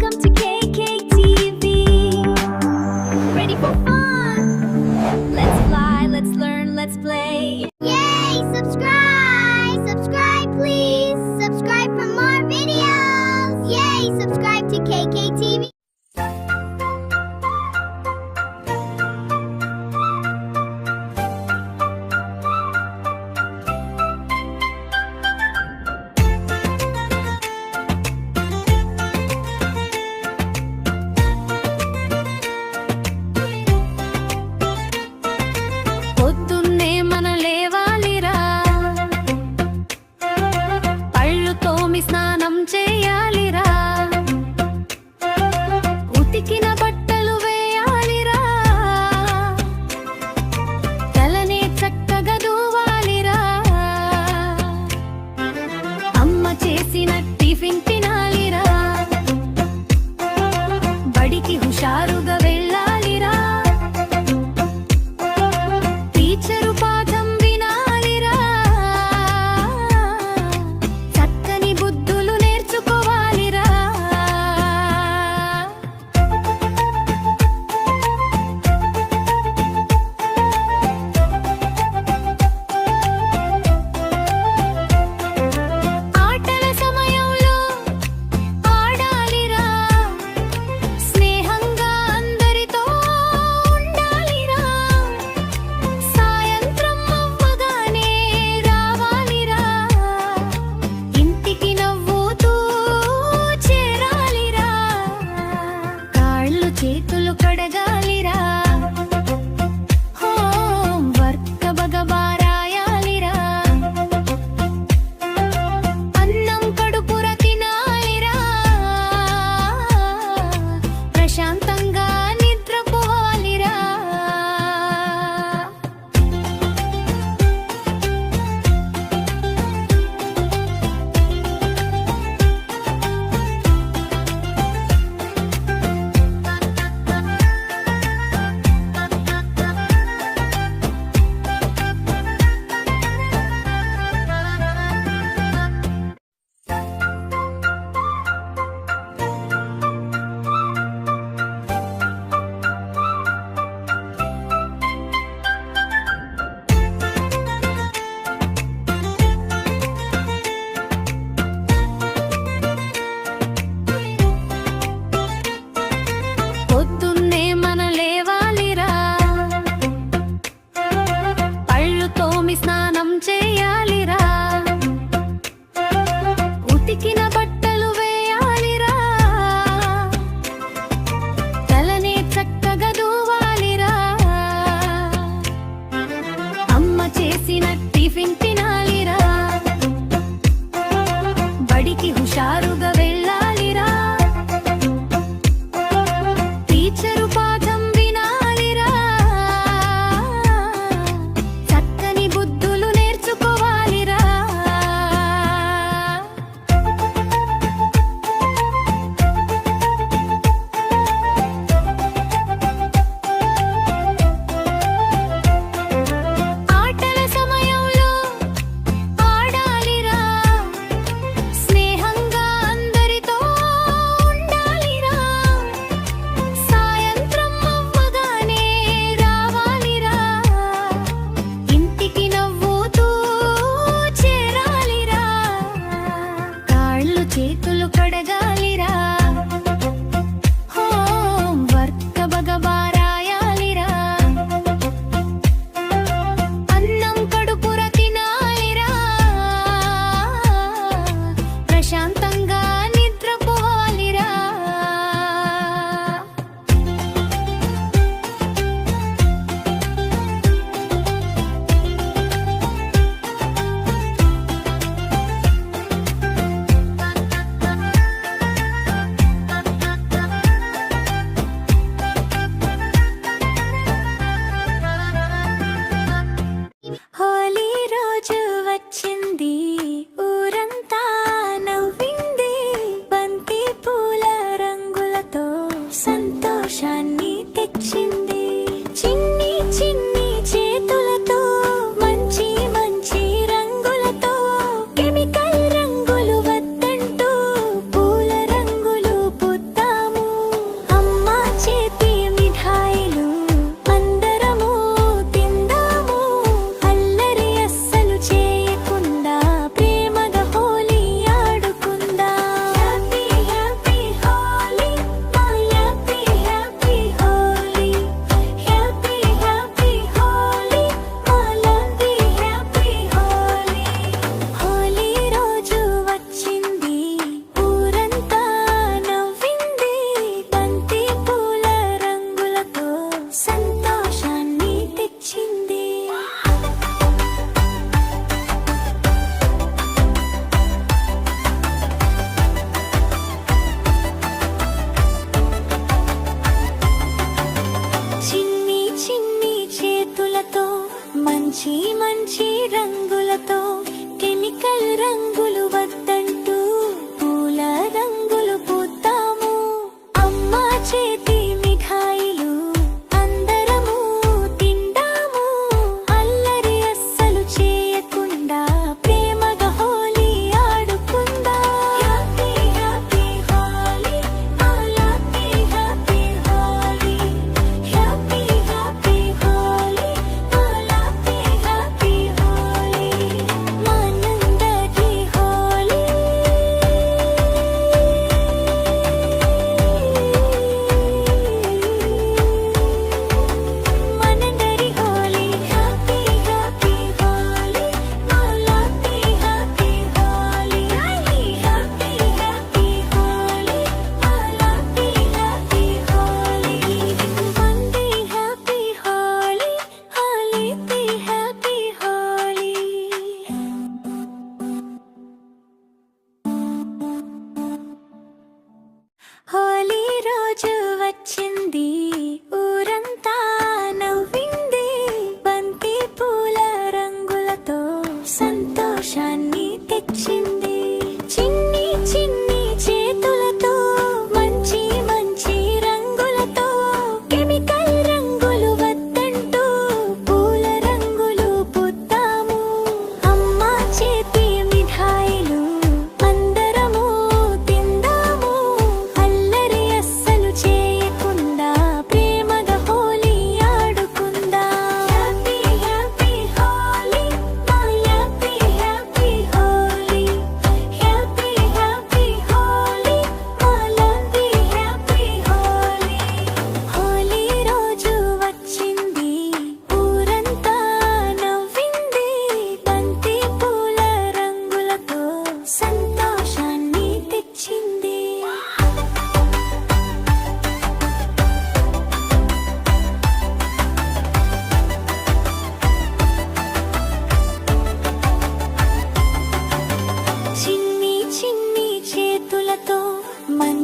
Welcome to KKTV. Ready for fun? Let's fly, let's learn, let's play. Yay! Subscribe! Subscribe, please! Subscribe for more videos! Yay! Subscribe to KKTV. పొద్దున్నే మన లేవాలిరా, పళ్ళు తోమి స్నానం చేయాలిరా,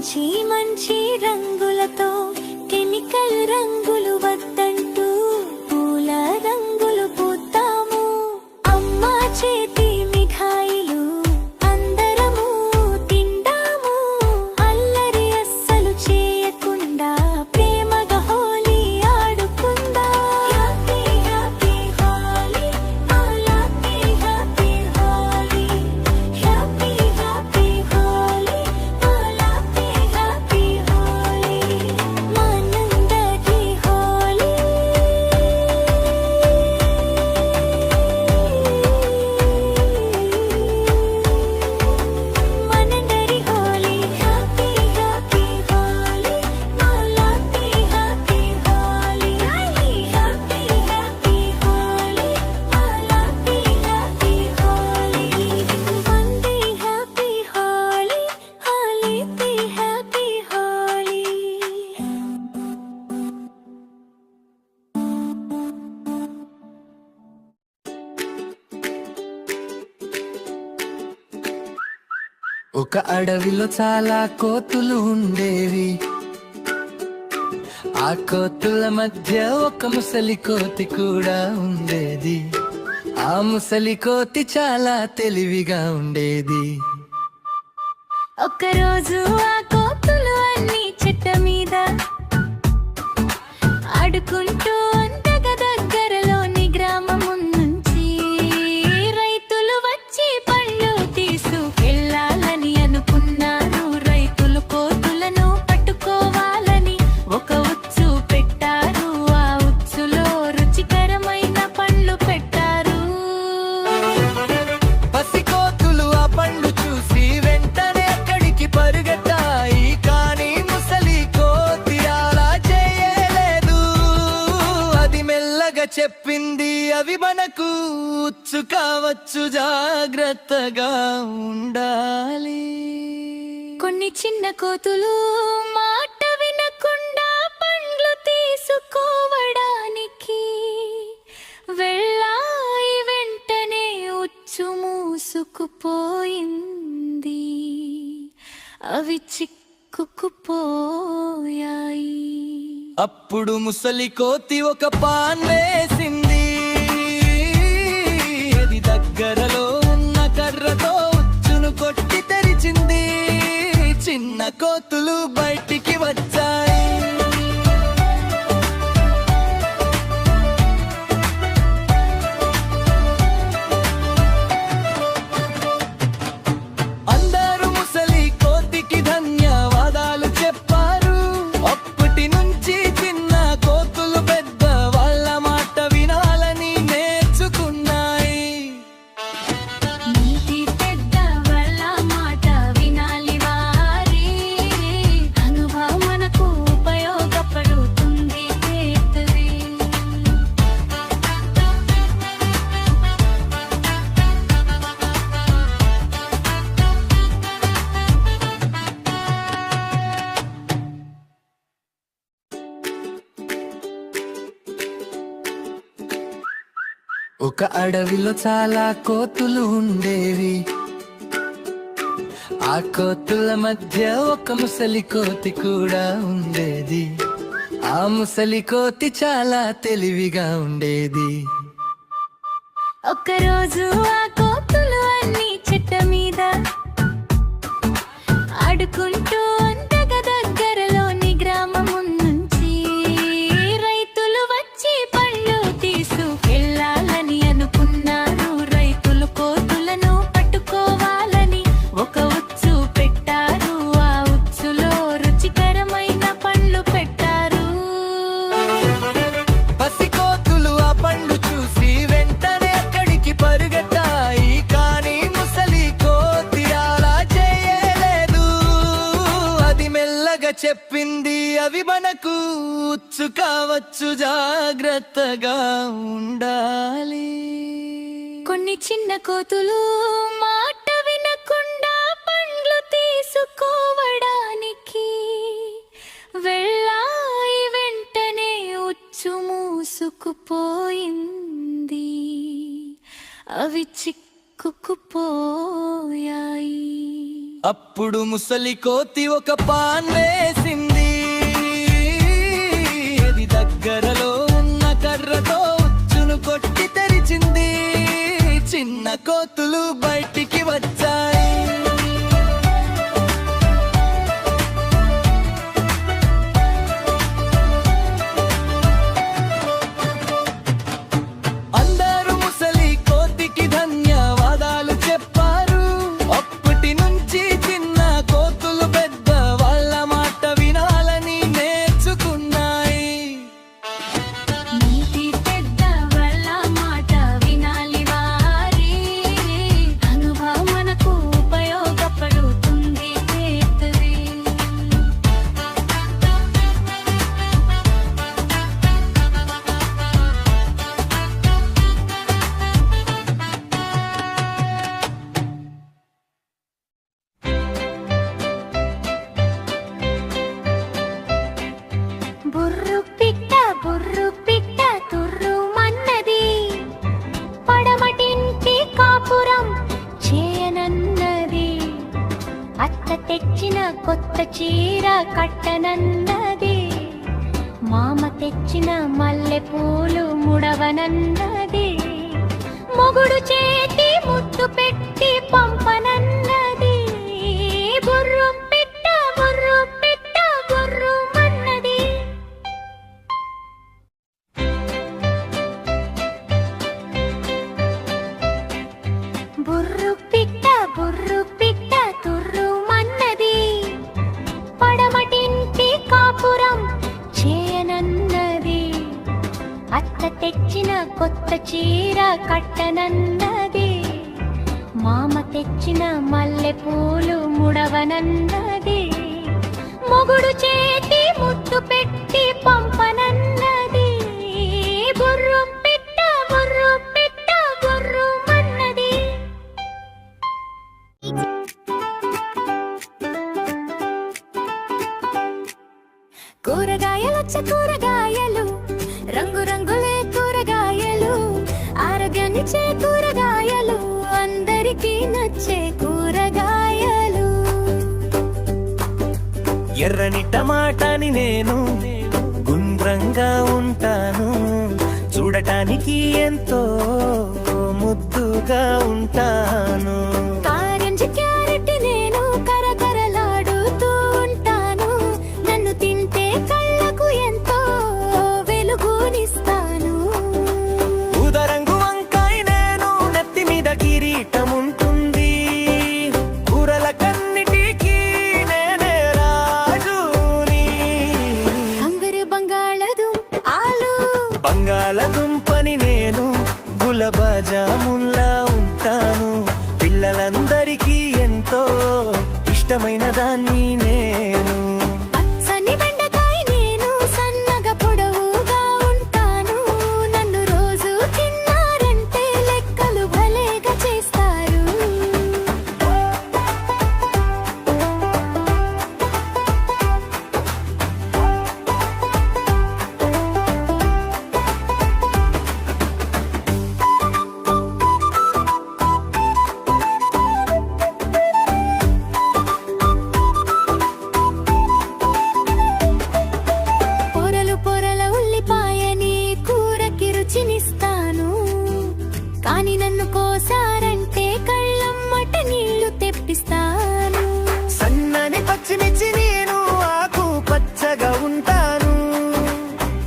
మంచి మంచి రంగులతో chemical రంగులు వద్దంటూ పూల రంగులు పూతాము. అమ్మ చేతి మిఠాయిలు అందరము తిందాము. అల్లరి అస్సలు చేయకుండా ప్రేమగా హోలీ ఆడుకుందాం. Happy happy Holi, happy happy Holi, happy happy Holi, happy happy Holi, మనందరి హోలీ. మనందరి Holi, happy happy Holi, happy happy Holi, happy happy Holi, happy happy Holi, వందే హ్యాపీ హోలీ, హాలీపీ హ్యాపీ హోలీ. ఒక అడవిలో చాలా కోతులు ఉండేవి. ఆ కోతుల మధ్య ఒక ముసలి కోతి కూడా ఉండేది. ఆ ముసలి కోతి చాలా తెలివిగా ఉండేది. ఒక్కరోజు ఆ కోతులు అన్ని చెట్ల మీద ఆడుకుంటూ అందగా దగ్గరలోని గ్రామం నుంచి రైతులు వచ్చి పళ్ళు తీసుకెళ్ళాలని అనుకున్నారు. రైతులు కోతులను పట్టుకోవాలని ఒక ఉచ్చు పెట్టారు. ఆ ఉచ్చులో రుచికరమైన పండ్లు పెట్టారు. పసి కోతులు ఆ పండు చూసి వెంటనే అక్కడికి పరుగెత్తాయి. కానీ ముసలి కోతి అలా చేయలేదు. అది మెల్లగా చెప్పింది, అవి మనకు ఉచ్చు కావచ్చు, జాగ్రత్తగా ఉండాలి. కొన్ని చిన్న కోతులు మాట వినకుండా పండ్లు తీసుకోవడానికి వెళ్ళాయి. వెంటనే ఉచ్చు మూసుకుపోయింది. అవి చిక్కుకుపోయాయి. అప్పుడు ముసలి కోతి ఒక పాన్ వేసింది. అది దగ్గరలో ఉన్న కర్రతో ఉచ్చును కొట్టి తెరిచింది. చిన్న కోతులు బయటికి వచ్చాయి. అందరూ ముసలి కోతికి ధన్యవాదాలు చెప్పారు. అప్పటి నుంచి చిన్న కోతులు పెద్ద వాళ్ళ మాట వినాలని నేర్చుకున్నాయి. నీతి పెద్ద వాళ్ళ మాట వినాలి వారి అనుభవం మనకు ఉపయోగపడుతుంది. చేతురి ఒక అడవిలో చాలా కోతులు ఉండేవి. ఆ కోతుల మధ్య ఒక ముసలి కోతి కూడా ఉండేది. ఆ ముసలి కోతి చాలా తెలివిగా ఉండేది. ఒక్కరోజు ఆ కోతులు అన్ని చెట్ల మీద ఆడుకుంటూ అందగా దగ్గరలోని గ్రామం నుంచి రైతులు వచ్చి పళ్ళు తీసుకెళ్ళాలని అనుకున్నారు. రైతులు కోతులను పట్టుకోవాలని ఒక ఉచ్చు పెట్టారు. ఆ ఉచ్చులో రుచికరమైన పండ్లు పెట్టారు. పసి కోతులు ఆ పండు చూసి వెంటనే అక్కడికి పరుగెత్తాయి. కానీ ముసలి కోతి అలా చేయలేదు. అది మెల్లగా చెప్పింది, అవి మనకు ఉచ్చు కావచ్చు, జాగ్రత్తగా ఉండాలి. కొన్ని చిన్న కోతులు మాట వినకుండా పండ్లు తీసుకోవడానికి వెళ్ళాయి. వెంటనే ఉచ్చు మూసుకుపోయింది. అవి చిక్కుకుపోయాయి. అప్పుడు ముసలి కోతి ఒక పాన్ వేసింది. అది దగ్గరలో ఉన్న కర్రతో ఉచ్చును కొట్టి తెరిచింది. చిన్న కోతులు బయటికి వచ్చాయి. అందరూ ముసలి కోతికి ధన్యవాదాలు చెప్పారు. అప్పటి నుంచి చిన్న కోతులు పెద్ద వాళ్ళ మాట వినాలని నేర్చుకున్నాయి. నీతి పెద్ద వాళ్ళ మాట వినాలి వారి అనుభవం మనకు ఉపయోగపడుతుంది చేతది. బుర్రు పిట్ట తుర్రు మన్నది. పడమటింటి కాపురం చేయనన్నది. అత్త తెచ్చిన కొత్త చీర కట్టనన్నది. మామ తెచ్చిన మల్లె పూలు ముడవనన్నది. మొగుడు చేతి ముద్దు పెట్టి పంపనన్నది. బుర్రు పిట్ట బుర్రు మన్నది. బుర్రు పిట్ట తుర్రు మన్నది. పడమటింటి కాపురం చేయనన్నది. అత్త తెచ్చిన కొత్త చీర కట్టనన్నది. మామ తెచ్చిన మల్లె పూలు ముడవనన్నది. మొగుడు చేతి ముద్దు పెట్టి పంపనన్నది. బుర్రు పిట్ట బుర్రు మన్నది. కూరగాయలు రంగురంగులే కూరగాయలు. ఆరోగ్యాన్నిచ్చే కూరగాయలు. అందరికీ నచ్చే కూరగాయలు. ఎర్రని టమాటాని నేను గుండ్రంగా ఉంటాను. చూడటానికి ఎంతో ముద్దుగా ఉంటాను. ఆరెంజ్ క్యారెట్ నేను కరకరలాడుతూ ఉంటాను. నన్ను తింటే కళ్ళకు ఎంతో వెలుగునిస్తాను. ఊదారంగు వంకాయ నేను నెత్తి మీద కిరీటం ఉంటుంది. కూరల కన్నిటికీ నేనే రాజుని. కంగరు బంగాళదుంపని నేను గులబజాముల్లా ఉంటాను. పిల్లలందరికీ ఎంతో ఇష్టమైన దాన్ని నేను. పచ్చని బెండకాయ నేను సన్నగా పొడవుగా ఉంటాను. నన్ను రోజు తిన్నారంటే లెక్కలు భలేగా చేస్తారు. పొరల ఉల్లిపాయని కూరకి రుచినిస్తాను. కాని నన్ను కోసారంటే కళ్ళమ్మట నీళ్లు తెప్పిస్తాను. సన్నని పచ్చిమిర్చి నేను ఆకు పచ్చగా ఉంటాను.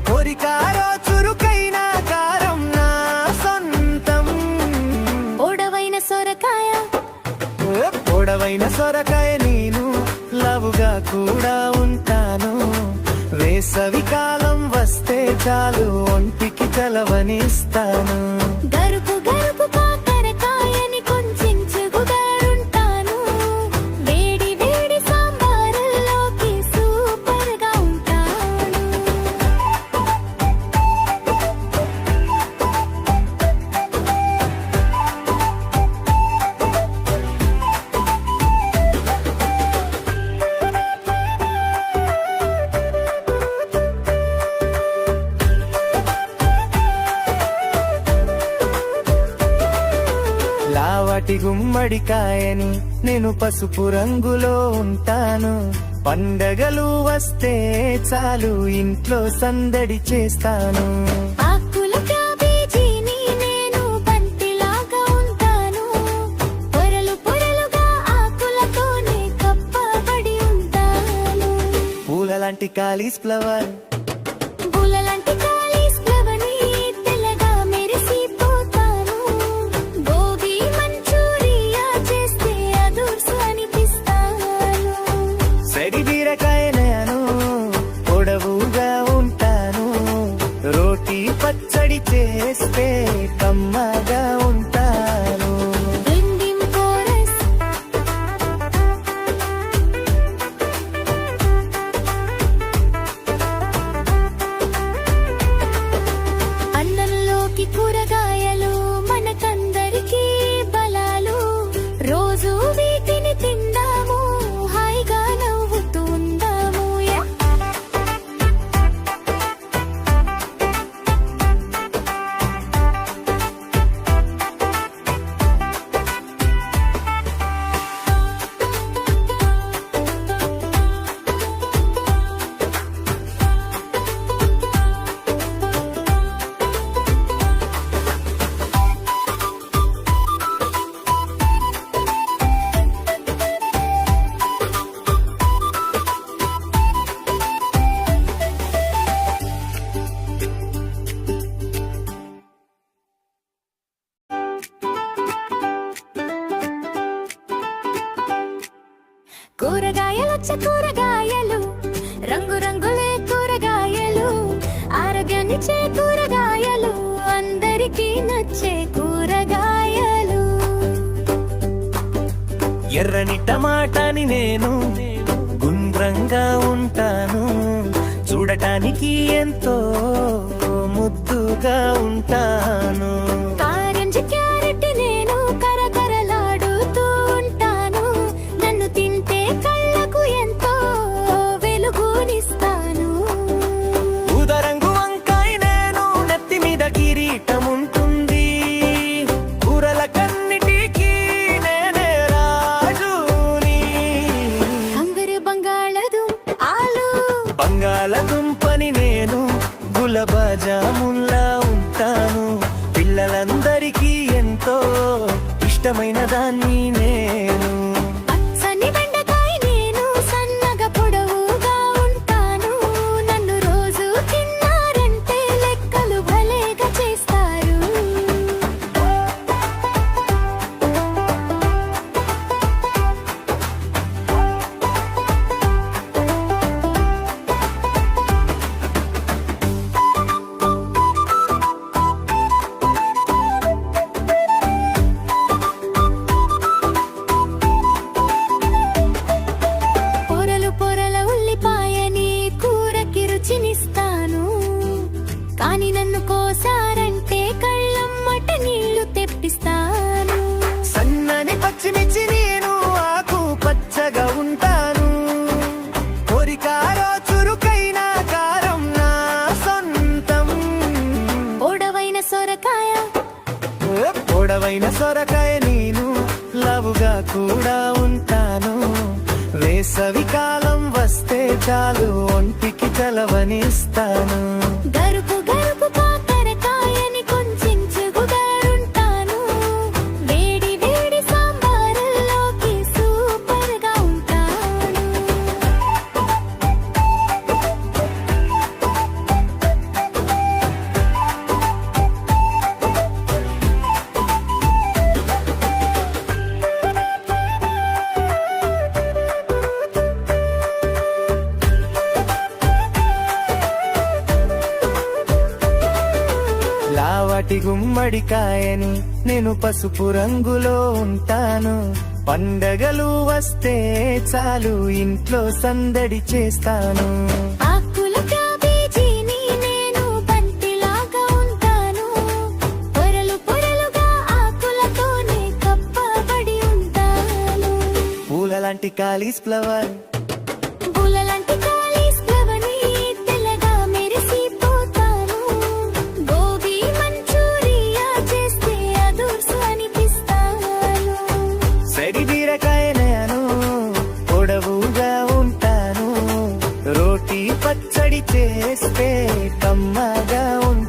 కోరికారో చురుకైన కారం నా సొంతం. పొడవైన సొరకాయ నేను లవుగా కూడా ఉంటాను. వేసవి కాలం వస్తే చాలు ఒంటికి చలవనిస్తాను. గరుపు కాకరకాయని కొంచెం చెగుదారుంటాను. వేడి వేడి సాంబారులోకి సూపర్గా ఉంటాను. లావటి గుమ్మడికాయని నేను పసుపు రంగులో ఉంటాను. పండగలు వస్తే చాలు ఇంట్లో సందడి చేస్తాను. ఆకుల క్యాబేజీని నేను బంతిలాగా ఉంటాను. పొరలు పొరలుగా ఆకులతోనే కప్పబడి ఉంటాను. పూలలాంటి కాలీఫ్లవర్ పూలలాంటి కాలీఫ్లవర్ని తెల్లగా మెరిసిపోతాను. గోబీ మంచూరియా చేస్తే అదుర్సు అనిపిస్తాను. సరి బీరకాయ నేను పొడవుగా ఉంటాను. రోటీ పచ్చడి చేస్తే కమ్మగా ఉంటాను. ఇండియం కోరస్ అన్నంలోకి కూరగాయలు మనకందరికీ బలాలు. రోజు వీటిని తిందాము, హాయిగా నవ్వుతూ ఉందాము. కూరగాయలొచ్చ కూరగాయలు, రంగురంగులే కూరగాయలు, ఆరోగ్యాన్నిచ్చే కూరగాయలు, అందరికీ నచ్చే కూరగాయలు. ఎర్రని టమాటాని నేను గుండ్రంగా ఉంటాను. చూడటానికి ఎంతో ముద్దుగా ఉంటాను. ఆరెంజ్ క్యారెట్ నేను కరకరలాడుతూ ఉంటాను. నన్ను తింటే కళ్ళకు ఎంతో వెలుగునిస్తాను. ఊదారంగు వంకాయ నేను నెత్తి మీద కిరీటం ఉంటుంది. కూరల కన్నిటికీ నేనే రాజుని. అంగరు బంగాళదుంపని నేను గులబజాముల్లా ఉంటాను. పిల్లలందరికీ ఎంతో ఇష్టమైన దాన్ని నేను. పచ్చని బెండకాయ నేను సన్నగా పొడవుగా ఉంటాను. నన్ను రోజు తిన్నారంటే లెక్కలు భలేగా చేస్తారు. పొరలు పొరల ఉల్లిపాయని కూరకి రుచినిస్తాను. కాని నన్ను కోసారంటే కళ్ళమ్మట నీళ్లు తెప్పిస్తాను. సన్నని పచ్చిమిర్చి నేను ఆకు పచ్చగా ఉంటాను. కోరికారో చురుకైన కారం నా సొంతం. పొడవైన సొరకాయ నేను లావుగా కూడా ఉంటాను. వేసవి కాలం వస్తే చాలు ఒంటికి చలవనిస్తాను. గరుపు గరుపు కాకరకాయని కొంచెం చెగుగారుంటాను. వేడి వేడి సాంబారులోకి సూపర్గా ఉంటాను. లావటి గుమ్మడికాయని నేను పసుపు రంగులో ఉంటాను. పండగలు వస్తే చాలు ఇంట్లో సందడి చేస్తాను. ఆకుల క్యాబేజీని నేను బంతిలాగా ఉంటాను. పొరలు పొరలుగా ఆకులతోనే కప్పబడి ఉంటాను. పూలలాంటి కాలీఫ్లవర్ పూలలాంటి కాలీఫ్లవర్ని తెల్లగా మెరిసిపోతాను. గోబీ మంచూరియా చేస్తే అదుర్సు అనిపిస్తాను. రోటీ పచ్చడి చేస్తే కమ్మగా ఉంటుంది.